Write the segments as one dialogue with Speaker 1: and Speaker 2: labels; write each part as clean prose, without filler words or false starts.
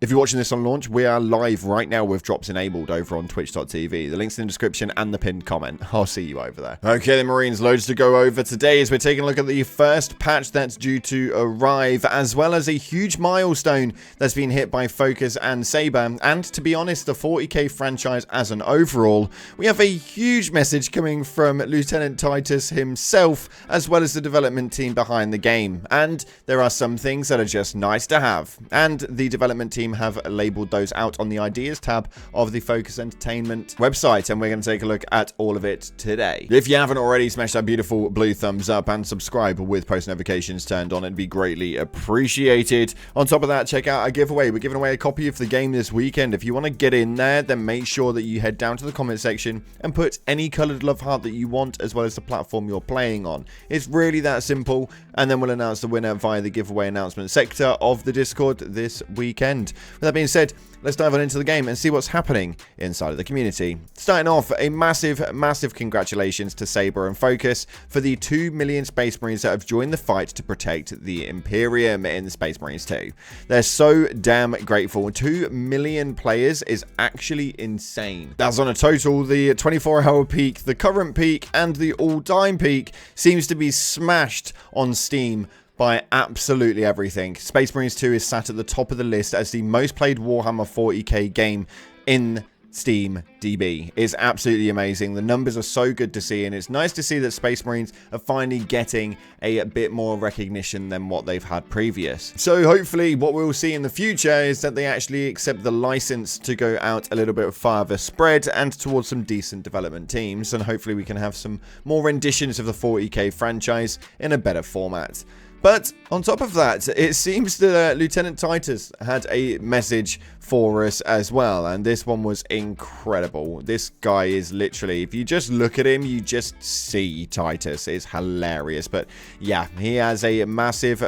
Speaker 1: If you're watching this on launch, we are live right now with drops enabled over on twitch.tv. The link's in the description and the pinned comment. I'll see you over there. Okay, the Marines, loads to go over today as we're taking a look at the first patch that's due to arrive, as well as a huge milestone that's been hit by Focus and Saber. And to be honest, the 40k franchise as an overall, we have a huge message coming from Lieutenant Titus himself, as well as the development team behind the game. And there are some things that are just nice to have. And the development team have labeled those out on the ideas tab of the Focus Entertainment website, and we're going to take a look at all of it today. If you haven't already, smash that beautiful blue thumbs up and subscribe with post notifications turned on. It'd be greatly appreciated. On top of that, check out our giveaway. We're giving away a copy of the game this weekend. If you want to get in there, then make sure that you head down to the comment section and put any coloured love heart that you want, as well as the platform you're playing on. It's really that simple, and then we'll announce the winner via the giveaway announcement sector of the Discord this weekend. With that being said, let's dive on into the game and see what's happening inside of the community. Starting off, a massive congratulations to Saber and Focus for the 2 million Space Marines that have joined the fight to protect the Imperium in the Space Marines 2. They're so damn grateful. 2 million players is actually insane. That's on a total. The 24-hour peak, the current peak, and the all-time peak seems to be smashed on Steam by absolutely everything. Space Marines 2 is sat at the top of the list as the most played Warhammer 40k game in Steam DB. It's absolutely amazing. The numbers are so good to see, and it's nice to see that Space Marines are finally getting a bit more recognition than what they've had previous. So hopefully what we'll see in the future is that they actually accept the license to go out a little bit farther spread and towards some decent development teams, and hopefully we can have some more renditions of the 40k franchise in a better format. But on top of that, it seems that Lieutenant Titus had a message for us as well, and this one was incredible. This guy is literally, if you just look at him, you just see Titus. It's hilarious. But yeah, he has a massive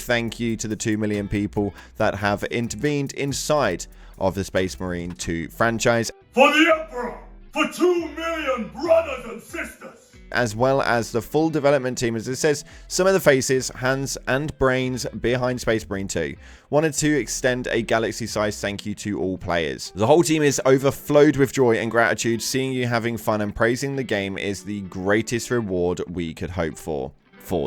Speaker 1: thank you to the 2 million people that have intervened inside of the Space Marine 2 franchise.
Speaker 2: For the Emperor! For 2 million brothers and sisters!
Speaker 1: As well as the full development team, as it says, some of the faces, hands, and brains behind Space Marine 2 wanted to extend a galaxy-sized thank you to all players. The whole team is overflowed with joy and gratitude. Seeing you having fun and praising the game is the greatest reward we could hope for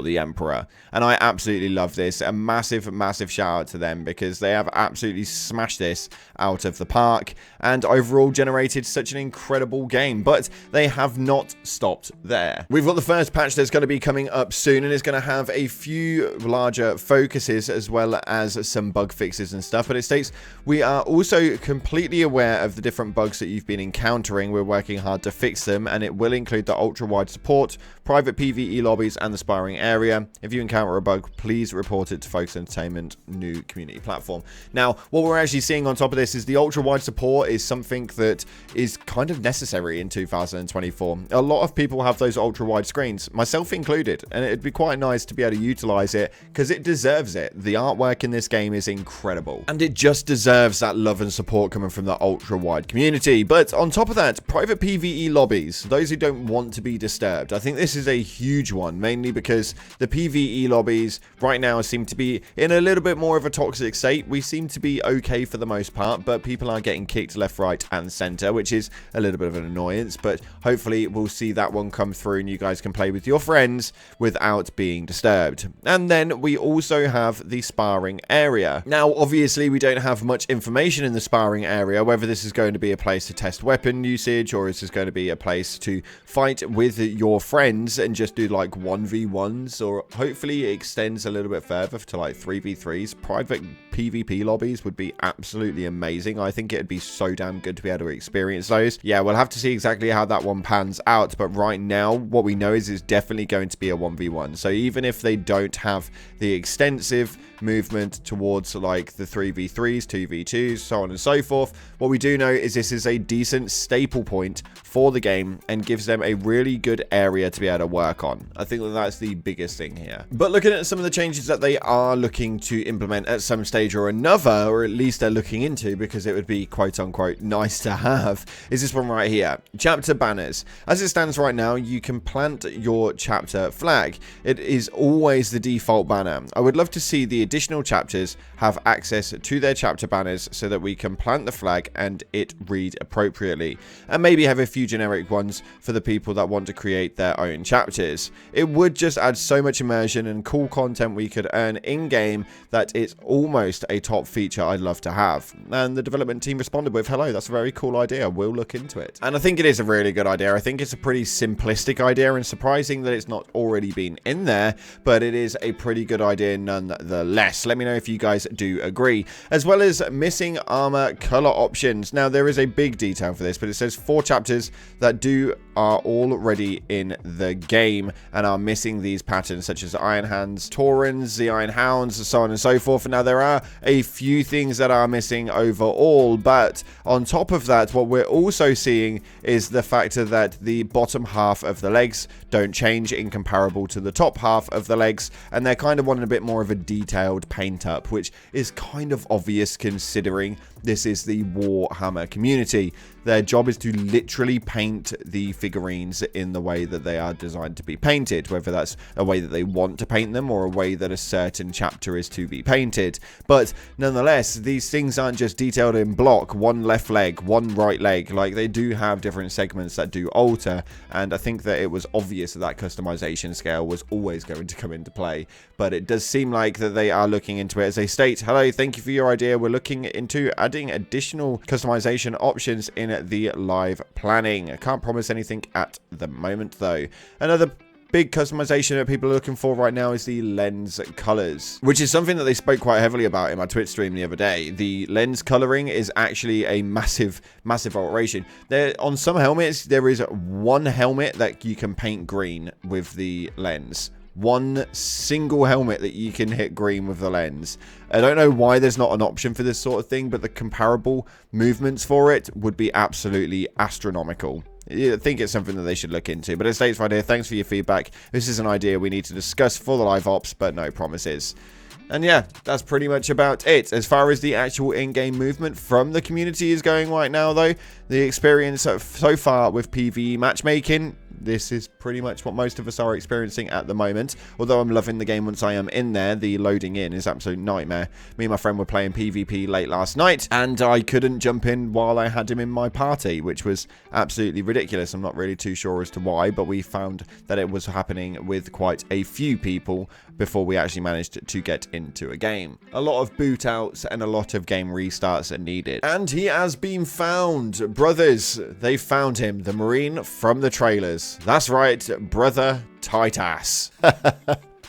Speaker 1: the Emperor. And I absolutely love this. A massive shout out to them, because they have absolutely smashed this out of the park and overall generated such an incredible game. But they have not stopped there. We've got the first patch that's going to be coming up soon, and it's going to have a few larger focuses as well as some bug fixes and stuff. But it states, we are also completely aware of the different bugs that you've been encountering. We're working hard to fix them, and it will include the ultra-wide support, private PvE lobbies, and the sparring area. If you encounter a bug, please report it to Focus Entertainment new community platform. Now, what we're actually seeing on top of this is the ultra-wide support is something that is kind of necessary in 2024. A lot of people have those ultra-wide screens, myself included, and it'd be quite nice to be able to utilize it, because it deserves it. The artwork in this game is incredible, and it just deserves that love and support coming from the ultra-wide community. But on top of that, private PvE lobbies, those who don't want to be disturbed. I think this is a huge one, mainly because the PvE lobbies right now seem to be in a little bit more of a toxic state. We seem to be okay for the most part, but people are getting kicked left, right, and center, which is a little bit of an annoyance. But hopefully we'll see that one come through and you guys can play with your friends without being disturbed. And then we also have the sparring area. Now, obviously, we don't have much information in the sparring area, whether this is going to be a place to test weapon usage, or is this going to be a place to fight with your friends and just do like 1v1s, or hopefully it extends a little bit further to like 3v3s. Private PvP lobbies would be absolutely amazing. I think it'd be so damn good to be able to experience those. Yeah, we'll have to see exactly how that one pans out, but right now what we know is it's definitely going to be a 1v1. So even if they don't have the extensive movement towards like the 3v3s, 2v2s, so on and so forth, what we do know is this is a decent staple point for the game and gives them a really good area to be able to work on. I think that that's the the biggest thing here. But looking at some of the changes that they are looking to implement at some stage or another, or at least they're looking into, because it would be quote unquote nice to have, is this one right here. Chapter banners. As it stands right now, you can plant your chapter flag. It is always the default banner. I would love to see the additional chapters have access to their chapter banners so that we can plant the flag and it read appropriately, and maybe have a few generic ones for the people that want to create their own chapters. It would just add so much immersion and cool content we could earn in-game that it's almost a top feature I'd love to have. And the development team responded with, hello, that's a very cool idea, we'll look into it. And I think it is a really good idea. I think it's a pretty simplistic idea and surprising that it's not already been in there, but it is a pretty good idea nonetheless. Let me know if you guys do agree. As well as missing armor color options. Now there is a big detail for this, but it says 4 chapters that are already in the game and are missing these patterns, such as Iron Hands, Taurens, the Iron Hounds, so on and so forth. And now there are a few things that are missing overall, but on top of that, what we're also seeing is the factor that the bottom half of the legs don't change in comparable to the top half of the legs, and they're kind of wanting a bit more of a detailed paint up, which is kind of obvious considering this is the Warhammer community. Their job is to literally paint the figurines in the way that they are designed to be painted, whether that's a way that they want to paint them or a way that a certain chapter is to be painted. But nonetheless, these things aren't just detailed in block, one left leg, one right leg. Like, they do have different segments that do alter, and I think that it was obvious that customization scale was always going to come into play. But it does seem like that they are looking into it as they state, hello, thank you for your idea. We're looking into adding additional customization options in the live planning. I can't promise anything at the moment though. Another big customization that people are looking for right now is the lens colors, which is something that they spoke quite heavily about in my Twitch stream the other day. The lens coloring is actually a massive alteration. On some helmets, there is one helmet that you can paint green with the lens. One single helmet that you can hit green with the lens. I don't know why there's not an option for this sort of thing, but the comparable movements for it would be absolutely astronomical. I think it's something that they should look into. But it states right here, thanks for your feedback. This is an idea we need to discuss for the live ops, but no promises. And yeah, that's pretty much about it. As far as the actual in-game movement from the community is going right now, though, the experience so far with PvE matchmaking, this is pretty much what most of us are experiencing at the moment. Although I'm loving the game once I am in there, the loading in is absolute nightmare. Me and my friend were playing PvP late last night, and I couldn't jump in while I had him in my party, which was absolutely ridiculous. I'm not really too sure as to why, but we found that it was happening with quite a few people before we actually managed to get into a game. A lot of boot outs and a lot of game restarts are needed. And he has been found. Brothers, they found him, the Marine from the trailers. That's right, brother Titus.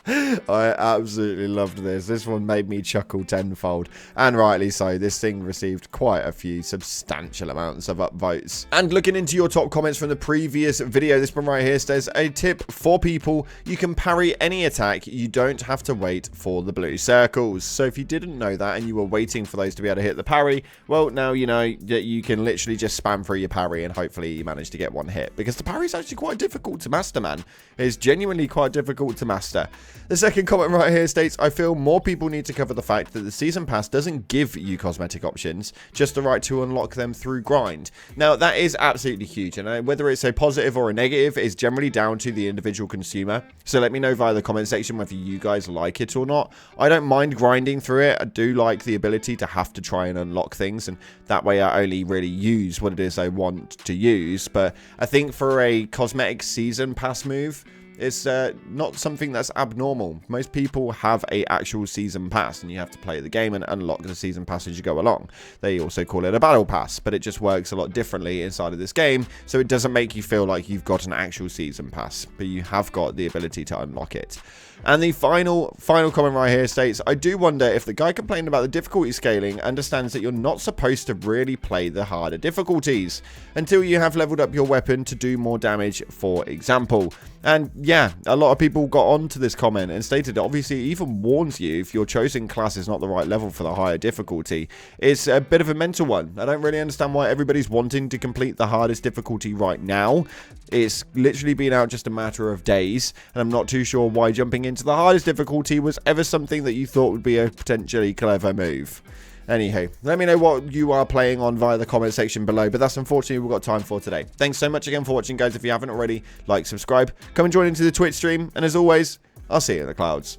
Speaker 1: I absolutely loved this. This one made me chuckle tenfold, and rightly so. This thing received quite a few substantial amounts of upvotes. And looking into your top comments from the previous video, this one right here says, a tip for people: you can parry any attack, you don't have to wait for the blue circles. So if you didn't know that and you were waiting for those to be able to hit the parry, well, now you know that you can literally just spam through your parry and hopefully you manage to get one hit, because the parry is actually quite difficult to master, man. It's genuinely quite difficult to master. The second comment right here states, I feel more people need to cover the fact that the Season Pass doesn't give you cosmetic options, just the right to unlock them through grind. Now, that is absolutely huge, and whether it's a positive or a negative is generally down to the individual consumer. So let me know via the comment section whether you guys like it or not. I don't mind grinding through it. I do like the ability to have to try and unlock things, and that way I only really use what it is I want to use. But I think for a cosmetic Season Pass move, it's not something that's abnormal. Most people have a actual season pass, and you have to play the game and unlock the season pass as you go along. They also call it a battle pass, but it just works a lot differently inside of this game, so it doesn't make you feel like you've got an actual season pass, but you have got the ability to unlock it. And the final comment right here states, I do wonder if the guy complaining about the difficulty scaling understands that you're not supposed to really play the harder difficulties until you have leveled up your weapon to do more damage, for example. And yeah, a lot of people got onto this comment and stated that obviously it even warns you if your chosen class is not the right level for the higher difficulty. It's a bit of a mental one. I don't really understand why everybody's wanting to complete the hardest difficulty right now. It's literally been out just a matter of days, and I'm not too sure why jumping into the hardest difficulty was ever something that you thought would be a potentially clever move. Anywho, let me know what you are playing on via the comment section below, but that's unfortunately we've got time for today. Thanks so much again for watching, guys. If you haven't already, like, subscribe, come and join into the Twitch stream, and as always, I'll see you in the clouds.